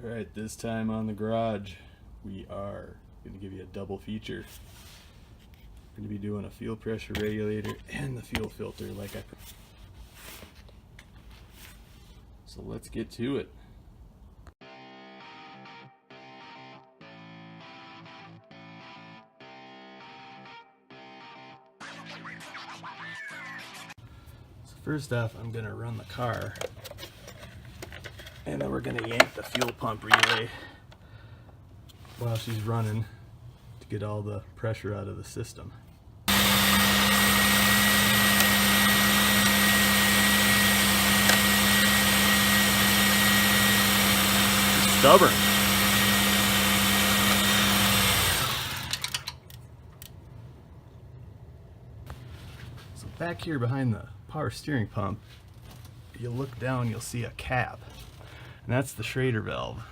Alright, this time on the garage, we are going to give you a double feature. We're going to be doing a fuel pressure regulator and the fuel filter So let's get to it. So first off, I'm going to run the car, and then we're going to yank the fuel pump relay while she's running to get all the pressure out of the system. She's stubborn. So back here behind the power steering pump, you look down, you'll see a cap, and that's the Schrader valve.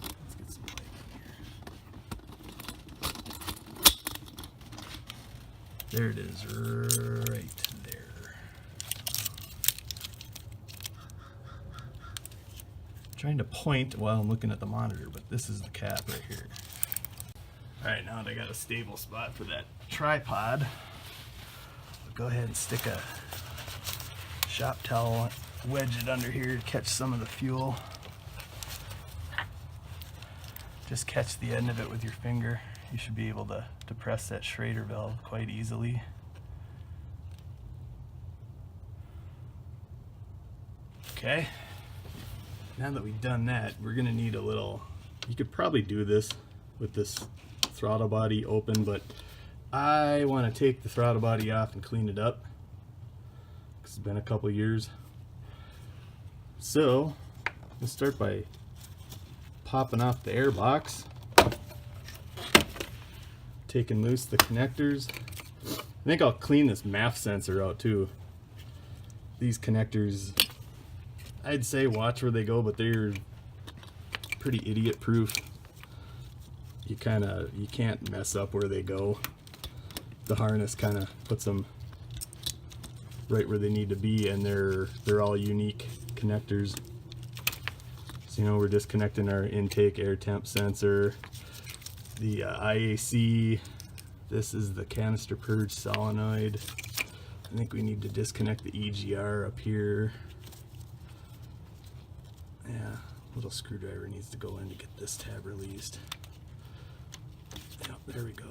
Let's get some light in here. There it is, right there. I'm trying to point while I'm looking at the monitor, but this is the cap right here. Alright, now that I got a stable spot for that tripod, I'll go ahead and stick a shop towel, wedge it under here to catch some of the fuel. Just catch the end of it with your finger. You should be able to press that Schrader valve quite easily. Okay, now that we've done that, we're going to need a little, you could probably do this with this throttle body open, but I want to take the throttle body off and clean it up. It's been a couple years. So let's start by popping off the air box, taking loose the connectors. I think I'll clean this MAF sensor out too. These connectors, I'd say watch where they go, but they're pretty idiot proof. You can't mess up where they go. The harness kind of puts them right where they need to be, and they're all unique connectors. So we're disconnecting our intake air temp sensor, the IAC. This is the canister purge solenoid. I think we need to disconnect the EGR up here. Yeah, little screwdriver needs to go in to get this tab released. Yep, there we go.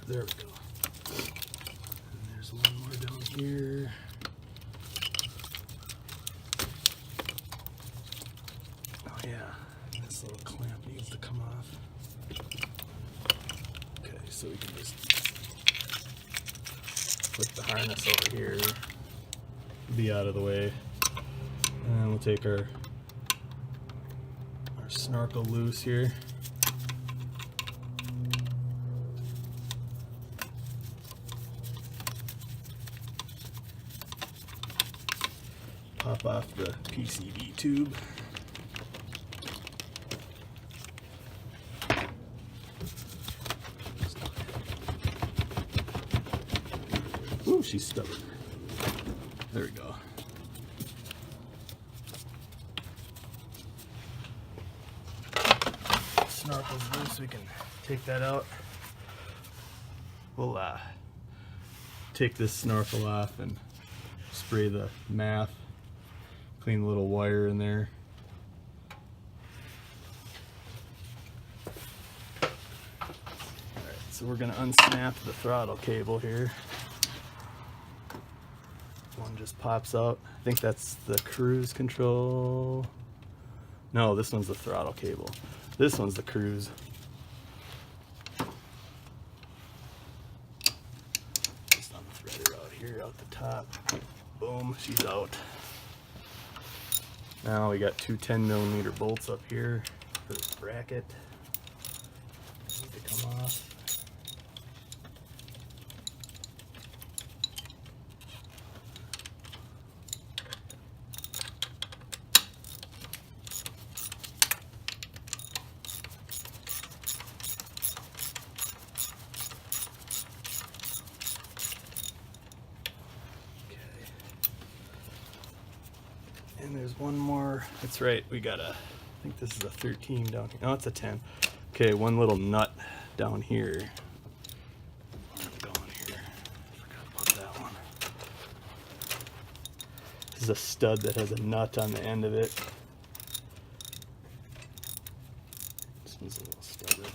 There we go. And there's one more down here. Oh yeah, this little clamp needs to come off. Okay, so we can just put the harness over here, be out of the way, and we'll take our snorkel loose here. Pop off the PCV tube. Ooh, she's stubborn. There we go. Snorkel's loose, we can take that out. We'll take this snorkel off and spray the MAF. Clean a little wire in there. Alright, so we're going to unsnap the throttle cable here. One just pops out. I think that's the cruise control. No, this one's the throttle cable. This one's the cruise. Just unthread her out here, out the top. Boom, she's out. Now we got two 10mm bolts up here for this bracket. Need to come off. And there's one more. That's right. We got I think this is a 13 down here. No, it's a 10. Okay, one little nut down here. Where am I going here? I forgot about that one. This is a stud that has a nut on the end of it. This one's a little stubborn.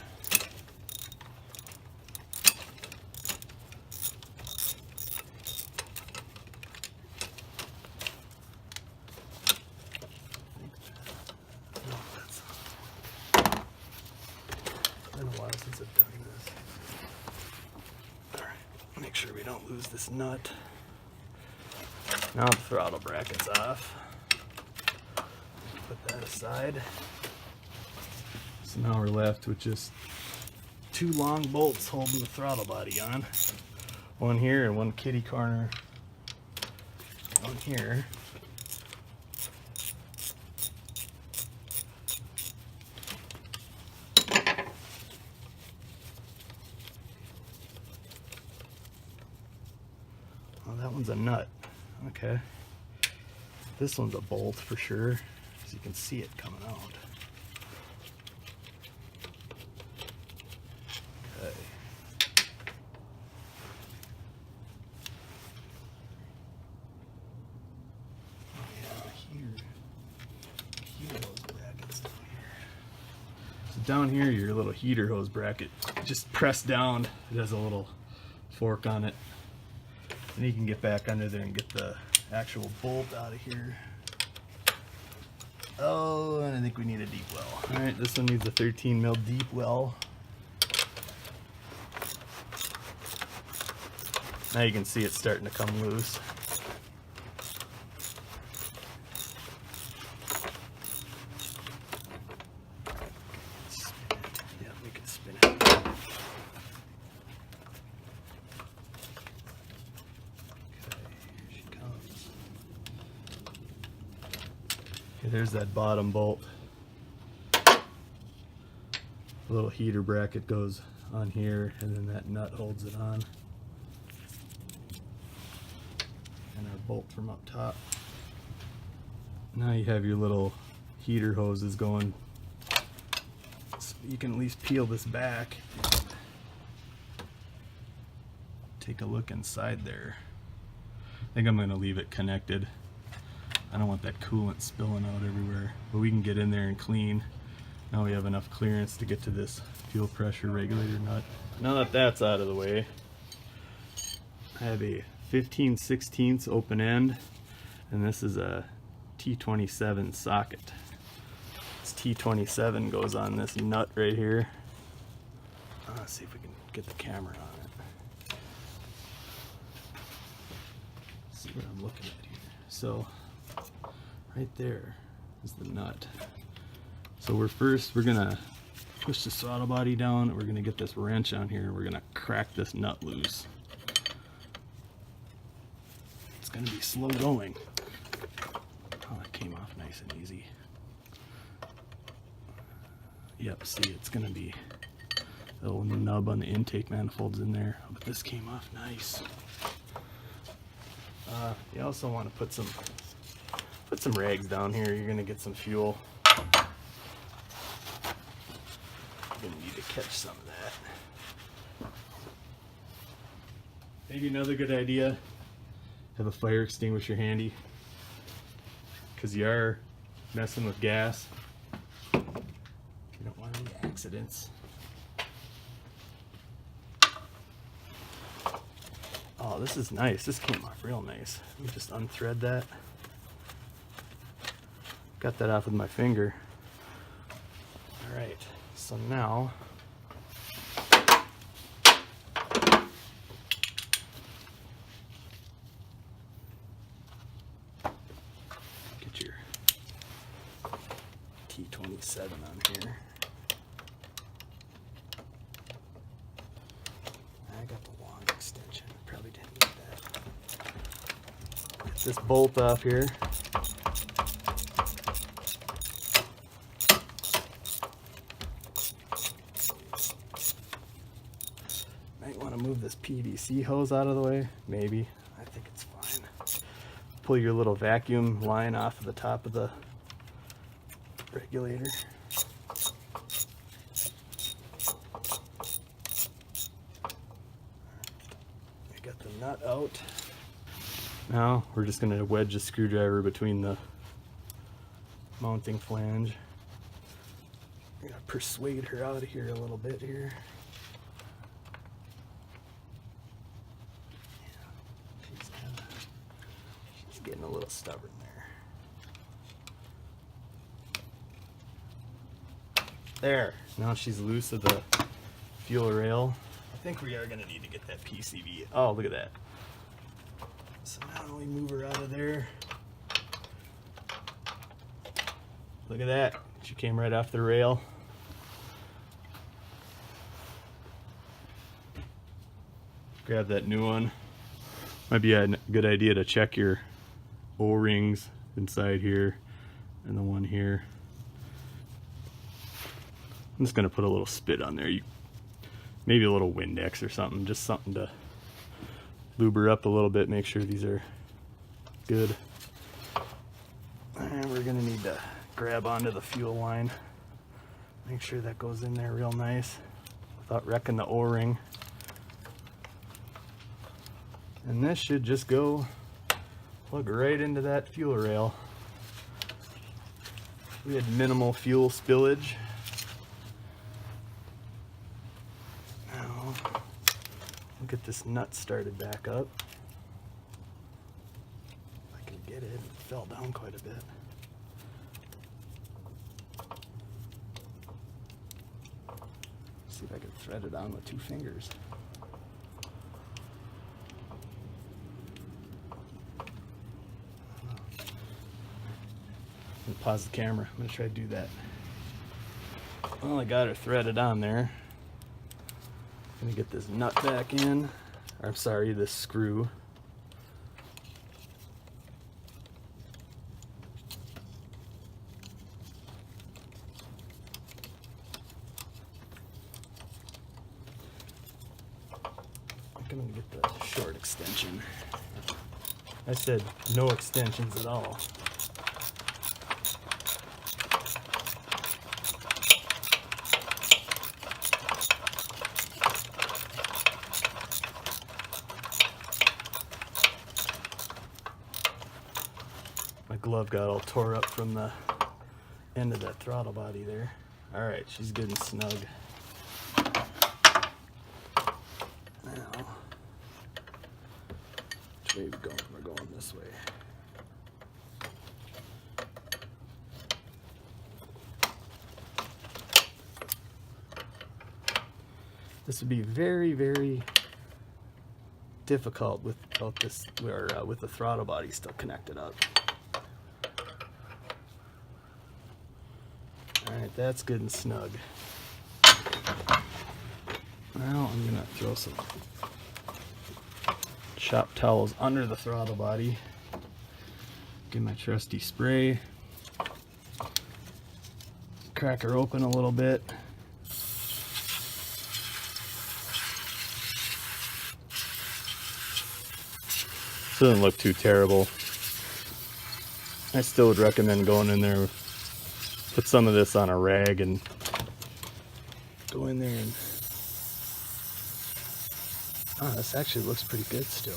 Since I've done this. Alright, make sure we don't lose this nut. Now the throttle bracket's off. Put that aside. So now we're left with just two long bolts holding the throttle body on. One here and one kitty corner on here. Oh, that one's a nut. Okay. This one's a bolt for sure, as you can see it coming out. Okay. Oh yeah, heater hose brackets down here. So down here, your little heater hose bracket, just press down. It has a little fork on it. And you can get back under there and get the actual bolt out of here. Oh, and I think we need a deep well. All right, this one needs a 13 mil deep well. Now you can see it's starting to come loose. Yeah, we can spin it. There's that bottom bolt. The little heater bracket goes on here, and then that nut holds it on. And our bolt from up top. Now you have your little heater hoses going. So you can at least peel this back. Take a look inside there. I think I'm going to leave it connected. I don't want that coolant spilling out everywhere, but we can get in there and clean. Now we have enough clearance to get to this fuel pressure regulator nut. Now that that's out of the way, I have a 15/16 open end, and this is a T27 socket. This T27 goes on this nut right here. Let's see if we can get the camera on it. See what I'm looking at here. So right there is the nut. So we're gonna push the throttle body down. We're gonna get this wrench on here. We're gonna crack this nut loose. It's gonna be slow going. Oh, that came off nice and easy. Yep, see, it's gonna be a little nub on the intake manifolds in there, but this came off nice. You also want to put some rags down here. You're gonna get some fuel. You're gonna need to catch some of that. Maybe another good idea, have a fire extinguisher handy, because you are messing with gas. You don't want any accidents. Oh, this is nice. This came off real nice. Let me just unthread that. Got that off with my finger. All right, so now get your T27 on here. I got the long extension. Probably didn't need that. Get this bolt off here. Might want to move this PVC hose out of the way. Maybe. I think it's fine. pull your little vacuum line off of the top of the regulator. I got the nut out. Now we're just going to wedge a screwdriver between the mounting flange. I'm going to persuade her out of here a little bit here. She's getting a little stubborn there. There. Now she's loose of the fuel rail. I think we are going to need to get that PCV. Oh, look at that. So now we move her out of there. Look at that. She came right off the rail. Grab that new one. Might be a good idea to check your O-rings inside here and the one here. I'm just gonna put a little spit on there. Maybe a little Windex or something, just something to lube her up a little bit, make sure these are good. And we're gonna need to grab onto the fuel line. Make sure that goes in there real nice without wrecking the O-ring. And this should just go plug right into that fuel rail. We had minimal fuel spillage. Now, we'll get this nut started back up. If I can get it, it fell down quite a bit. See if I can thread it on with 2 fingers. Pause the camera. I'm going to try to do that. Well, I got her threaded on there. I'm going to get this nut back in. Or, I'm sorry, this screw. I'm going to get the short extension. I said no extensions at all. My glove got all tore up from the end of that throttle body there. Alright, she's good and snug. Now, which way are we going? We're going this way. This would be very, very difficult without this, with the throttle body still connected up. Alright, that's good and snug. Now I'm going to throw some shop towels under the throttle body. Get my trusty spray. Crack her open a little bit. Doesn't look too terrible. I still would recommend going in there, put some of this on a rag and go in there and... Oh, this actually looks pretty good still.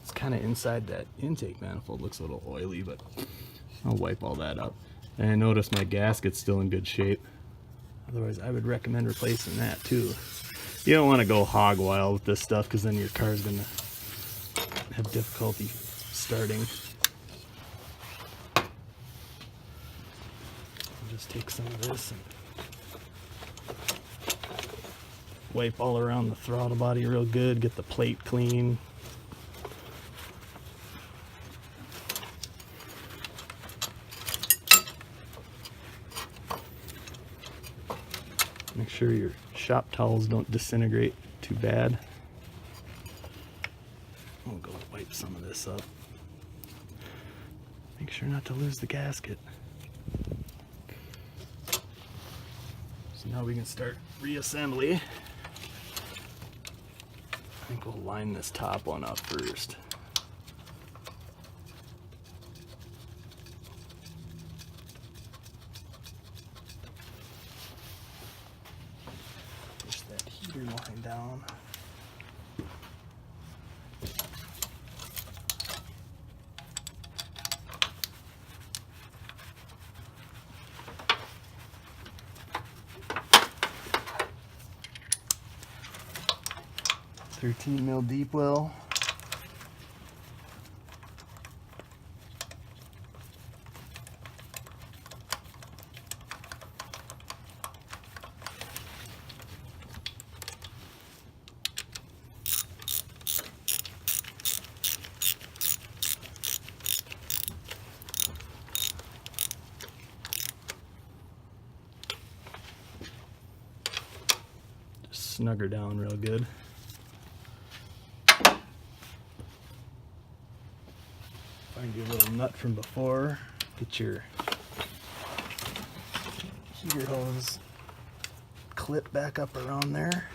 It's kind of inside that intake manifold. Looks a little oily, but I'll wipe all that up. And I notice my gasket's still in good shape. Otherwise, I would recommend replacing that too. You don't want to go hog wild with this stuff because then your car's going to have difficulty starting. I'll just take some of this and wipe all around the throttle body real good, get the plate clean. Make sure your shop towels don't disintegrate too bad. We'll go wipe some of this up. Make sure not to lose the gasket. So now we can start reassembly. think we'll line this top one up first. Push that heater line down. .13 mil deep well. Just snug her down real good. Find your little nut from before. Get your heater hose clip back up around there.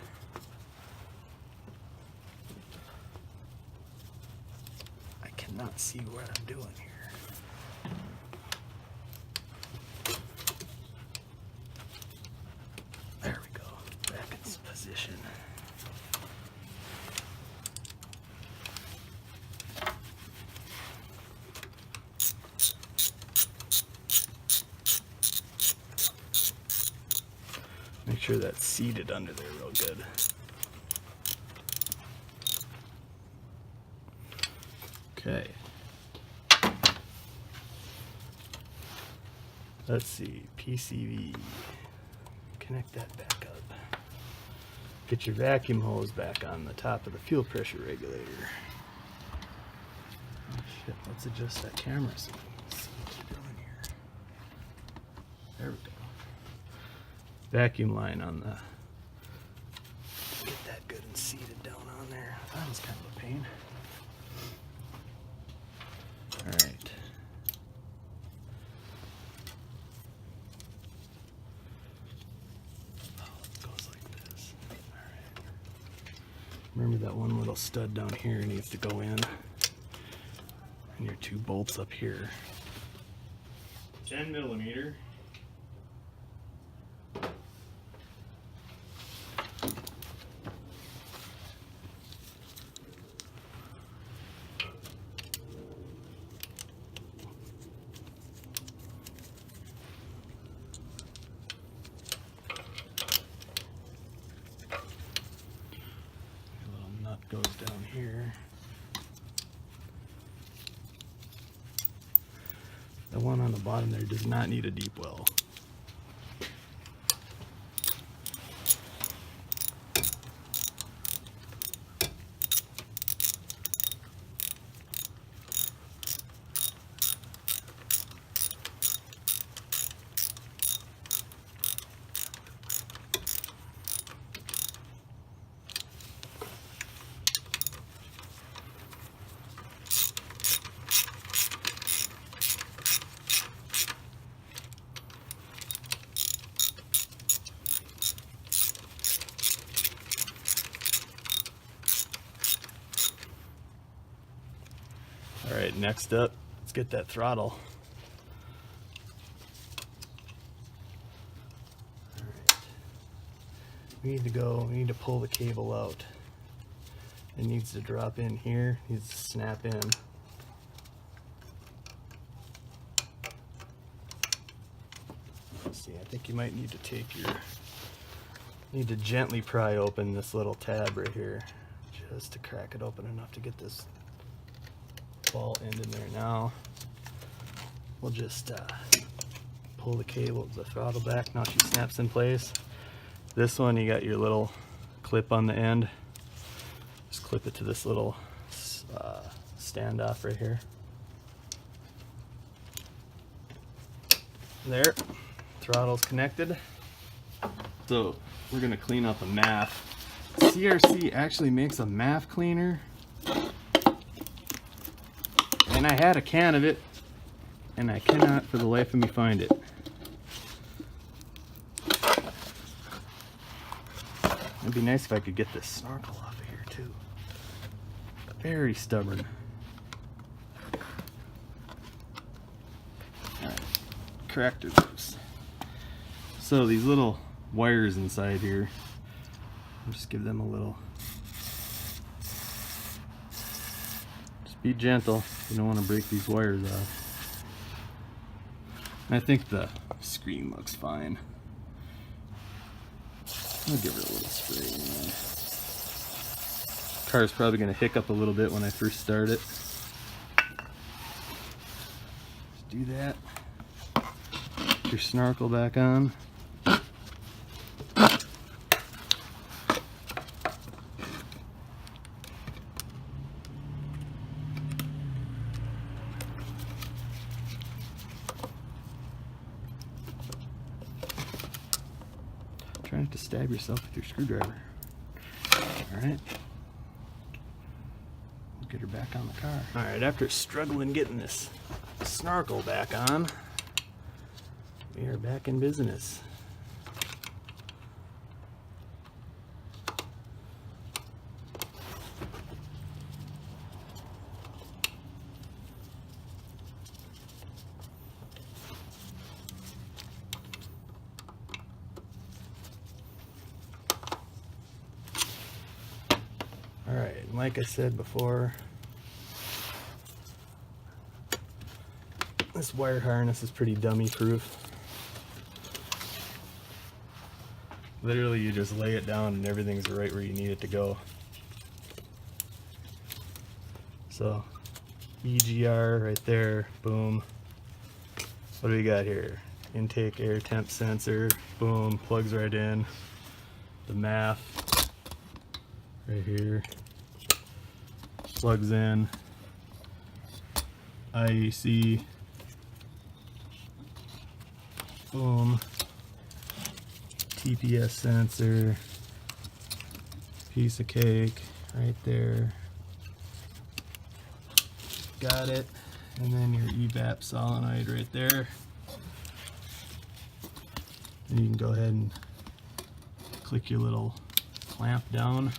I cannot see what I'm doing here. There we go. Back in position. Make sure that's seated under there real good. Okay. Let's see, PCV. Connect that back up. Get your vacuum hose back on the top of the fuel pressure regulator. Oh shit, let's adjust that camera so we can see what we're doing here. There we go. Vacuum line on the, get that good and seated down on there. That was kind of a pain. All right. Oh, it goes like this. All right. Remember that one little stud down here needs to go in, and your two bolts up here. 10 millimeter. Goes down here. The one on the bottom there does not need a deep well. All right, next up, let's get that throttle. All right. We need to pull the cable out. It needs to drop in here, needs to snap in. Let's see, I think you might need to gently pry open this little tab right here, just to crack it open enough to get this ball end in there. Now we'll just pull the cable, the throttle back. Now she snaps in place. This one, you got your little clip on the end. Just clip it to this little standoff right here. There, throttle's connected. So we're gonna clean up a MAF. CRC actually makes a MAF cleaner, and I had a can of it, and I cannot for the life of me find it. It'd be nice if I could get this snorkel off of here too. Very stubborn. Alright, cracked it loose. So these little wires inside here, just give them a little. Just be gentle. You don't want to break these wires off. I think the screen looks fine. I'll give it a little spray. Car's probably going to hiccup a little bit when I first start it. Just do that. Put your snorkel back on. Try not to stab yourself with your screwdriver. Alright. We'll get her back on the car. Alright, after struggling getting this snorkel back on, we are back in business. Alright, and like I said before, this wire harness is pretty dummy proof. Literally you just lay it down and everything's right where you need it to go. So EGR right there, boom. What do we got here? Intake air temp sensor, boom, plugs right in. The MAF right here plugs in. IEC, boom. TPS sensor, piece of cake right there. Got it. And then your EVAP solenoid right there. And you can go ahead and click your little clamp down.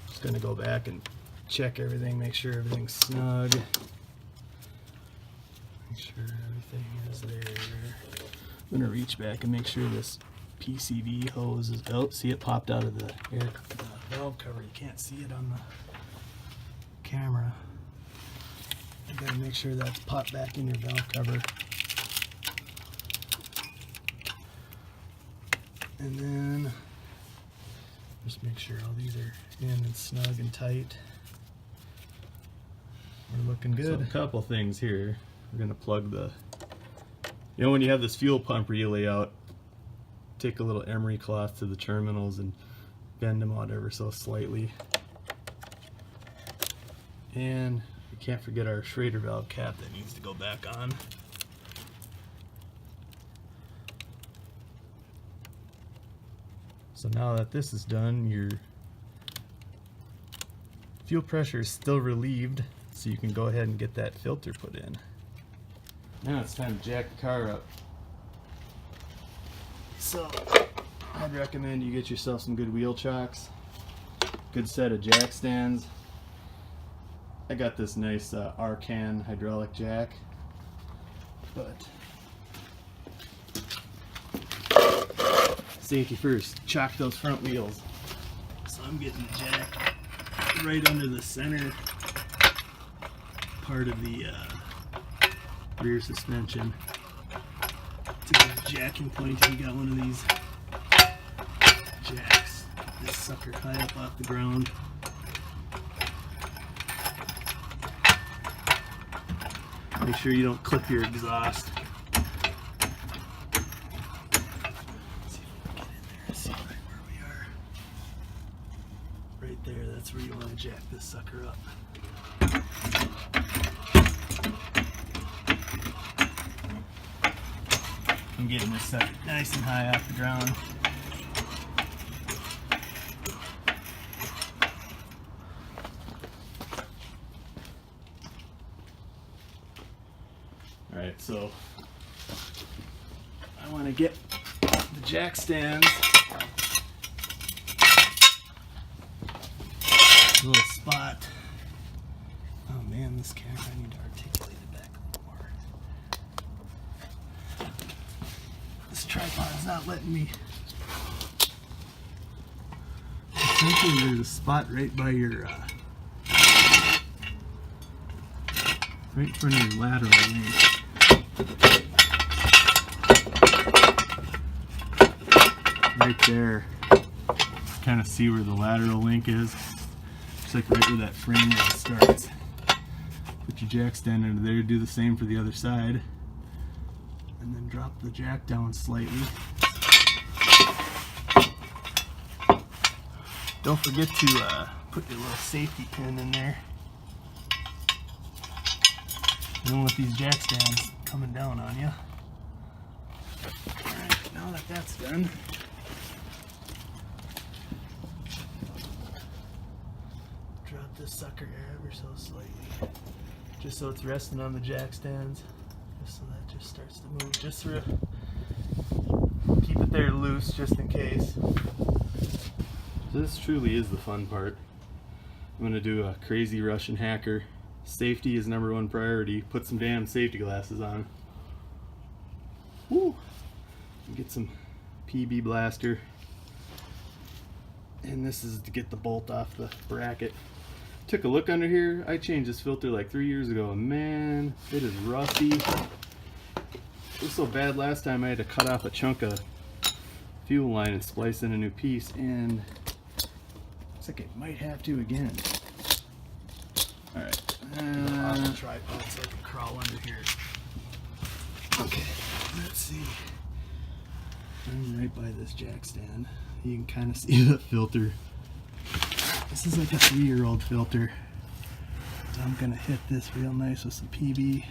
Just gonna go back and check everything, make sure everything's snug. Make sure everything is there. I'm gonna reach back and make sure this PCV hose is, oh, see it popped out of the valve cover. You can't see it on the camera. You gotta make sure that's popped back in your valve cover. And then just make sure all these are in and snug and tight. We're looking good. So a couple things here. We're gonna plug the, you know, when you have this fuel pump relay out, take a little emery cloth to the terminals and bend them out ever so slightly. And we can't forget our Schrader valve cap that needs to go back on. So now that this is done, your fuel pressure is still relieved, so you can go ahead and get that filter put in. Now it's time to jack the car up. So I'd recommend you get yourself some good wheel chocks, good set of jack stands. I got this nice Arcan hydraulic jack, but safety first, chock those front wheels. So I'm getting the jack right under the center part of the rear suspension. It's a good jacking point if you got one of these jacks. Get this sucker high up off the ground. Make sure you don't clip your exhaust. Right there, that's where you want to jack this sucker up. I'm getting this sucker nice and high off the ground. Alright, so I want to get the jack stands little spot. Oh man, this camera, I need to articulate it back a little more. This tripod's not letting me. Essentially, there's a spot right by your, right in front of your lateral link. Right there. Kind of see where the lateral link is. Just like right where that frame rail starts. Put your jack stand under there, do the same for the other side. And then drop the jack down slightly. Don't forget to put your little safety pin in there. You don't want these jack stands coming down on you. Alright, now that that's done, drop this sucker ever so slightly. Just so it's resting on the jack stands. Just so that just starts to move. Just to keep it there loose just in case. So this truly is the fun part. I'm going to do a crazy Russian hacker. Safety is #1 priority. Put some damn safety glasses on. Woo! Get some PB blaster. And this is to get the bolt off the bracket. Took a look under here. I changed this filter like 3 years ago, and man, it is rusty. It was so bad last time I had to cut off a chunk of fuel line and splice in a new piece, and looks like I might have to again. Alright. Off the tripod so I can crawl under here. Okay, let's see. I'm right by this jack stand. You can kind of see the filter. This is like a 3-year-old filter. So I'm gonna hit this real nice with some PB.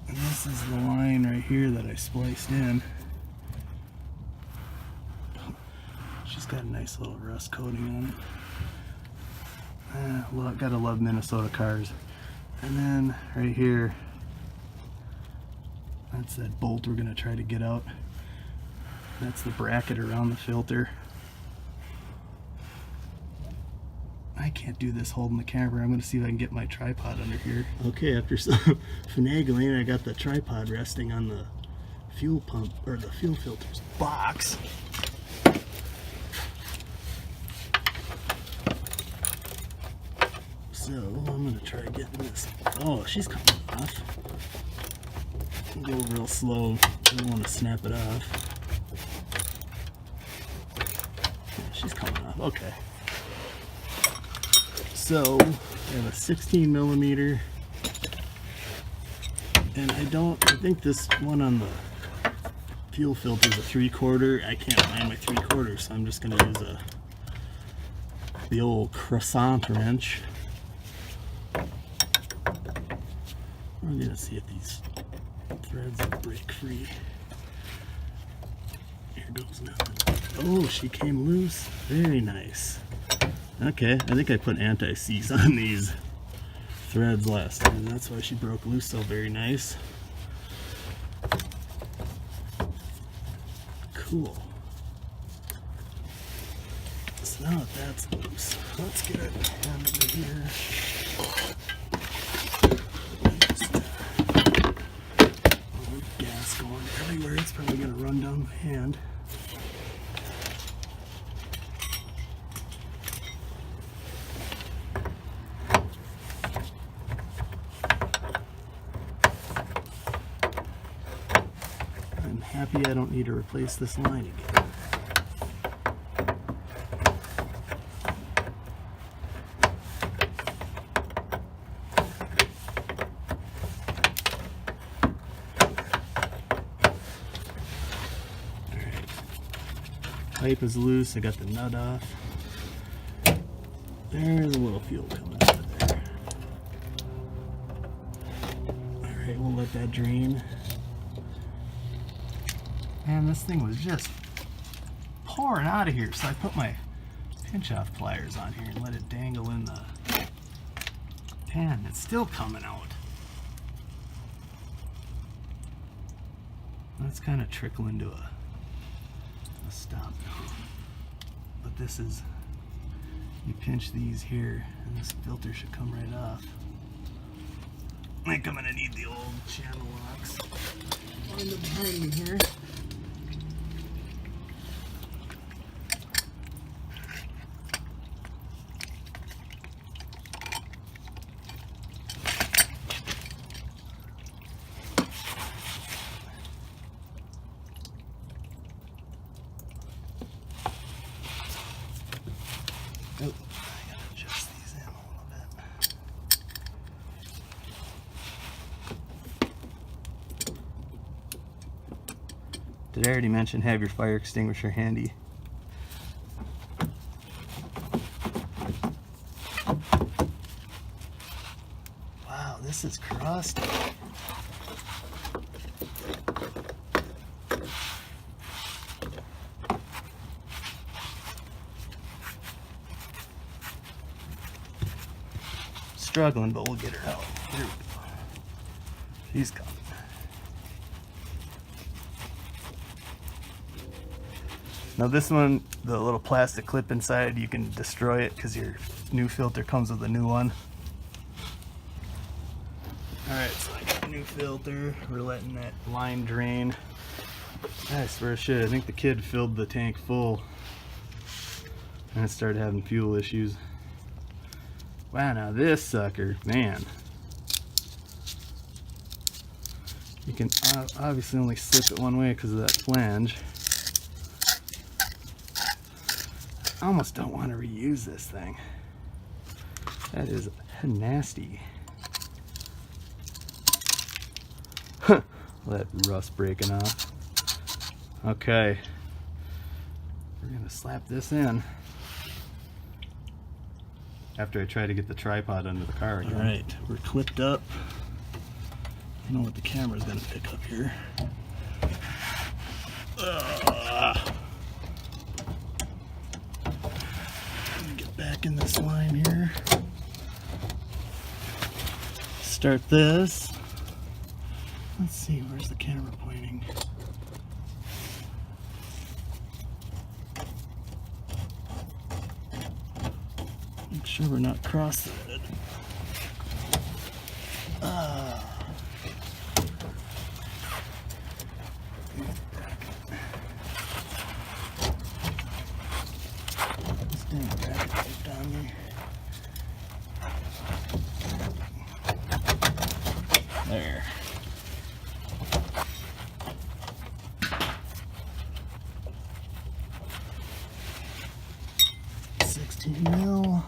And this is the line right here that I spliced in. She's got a nice little rust coating on it. Gotta love Minnesota cars. And then right here, that's that bolt we're going to try to get out. That's the bracket around the filter. I can't do this holding the camera. I'm going to see if I can get my tripod under here. Okay, after some finagling, I got the tripod resting on the fuel pump, or the fuel filter's box. So I'm going to try getting this. Oh, she's coming off. Go real slow. I don't want to snap it off. Yeah, she's coming off. Okay. So I have a 16mm, and I think this one on the fuel filter is a 3/4. I can't find my 3/4, so I'm just going to use the old croissant wrench. We're going to see if these threads will break free. Here goes nothing. Oh, she came loose. Very nice. Okay, I think I put anti-seize on these threads last time. That's why she broke loose so very nice. Cool. So now that that's loose, let's get it down over here. Gas going everywhere. It's probably going to run down my hand. I'm happy I don't need to replace this line again. Pipe is loose. I got the nut off. There's a little fuel coming out of there. Alright, we'll let that drain. Man, this thing was just pouring out of here, so I put my pinch off pliers on here and let it dangle in the pan. It's still coming out. That's kind of trickling to a stop now. But this is, you pinch these here and this filter should come right off. I think I'm gonna need the old channel locks. Find them behind me here. Oh, I gotta adjust these in a little bit. Did I already mention have your fire extinguisher handy? Wow, this is crusty. Struggling, but we'll get her out. Here we go. She's coming. Now this one, the little plastic clip inside, you can destroy it because your new filter comes with a new one. Alright, so I got a new filter. We're letting that line drain. I swear shit, I think the kid filled the tank full and it started having fuel issues. Wow, now this sucker, man. You can obviously only slip it one way because of that flange. I almost don't want to reuse this thing. That is nasty. That rust breaking off. Okay. We're gonna slap this in. After I try to get the tripod under the car again. Alright, we're clipped up. I don't know what the camera's gonna pick up here. Get back in this line here. Start this. Let's see, where's the camera pointing? Make sure we're not cross-threaded. This dang bracket tape down here. There. $16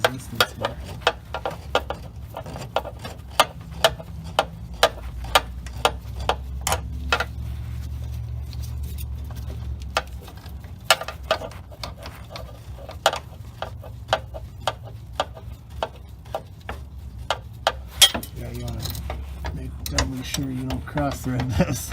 resistance here. Yeah, you want to make doubly sure you don't cross thread this.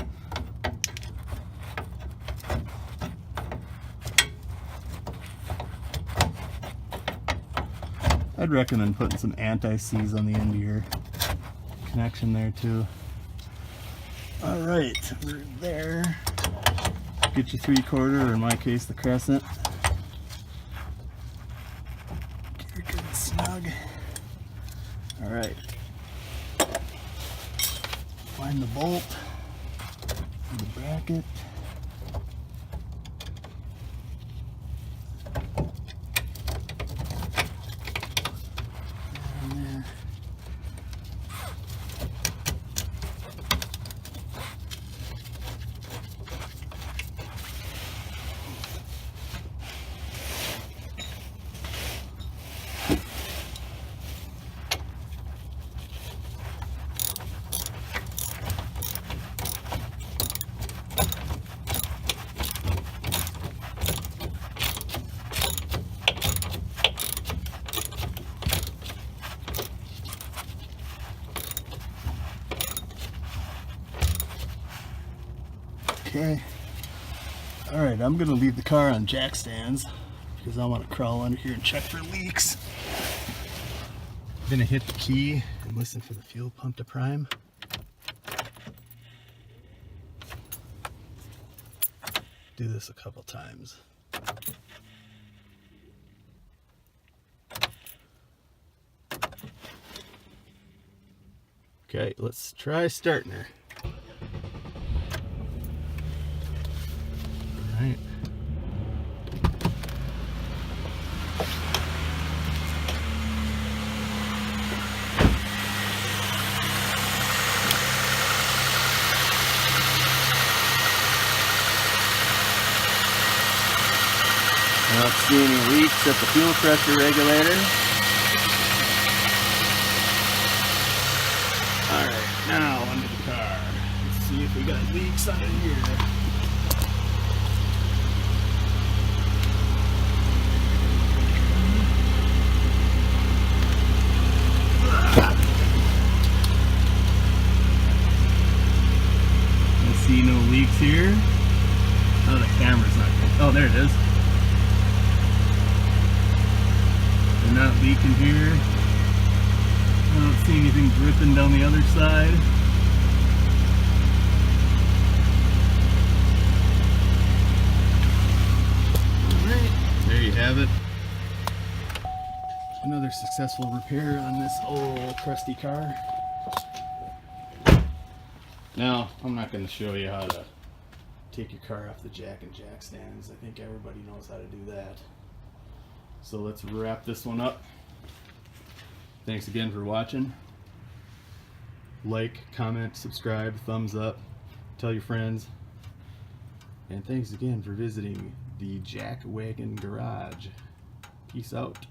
I'd recommend putting some anti-seize on the end of your connection there too. Alright, we're there. Get your 3/4, or in my case the crescent. Get her good and snug. Alright. Find the bolt, the bracket. Okay. Alright, Alright, I'm going to leave the car on jack stands because I want to crawl under here and check for leaks. I'm going to hit the key and listen for the fuel pump to prime. Do this a couple times. Okay, let's try starting her. Alright. I don't see any leaks at the fuel pressure regulator. Alright, now under the car. Let's see if we got leaks under here. I see no leaks here. Oh, the camera's not good. Oh, there it is. They're not leaking here. I don't see anything dripping down the other side. Alright, there you have it. Another successful repair on this old crusty car. Now, I'm not going to show you how to take your car off the jack and jack stands. I think everybody knows how to do that. So let's wrap this one up. Thanks again for watching. Like, comment, subscribe, thumbs up, tell your friends. And thanks again for visiting the Jack Wagon Garage. Peace out.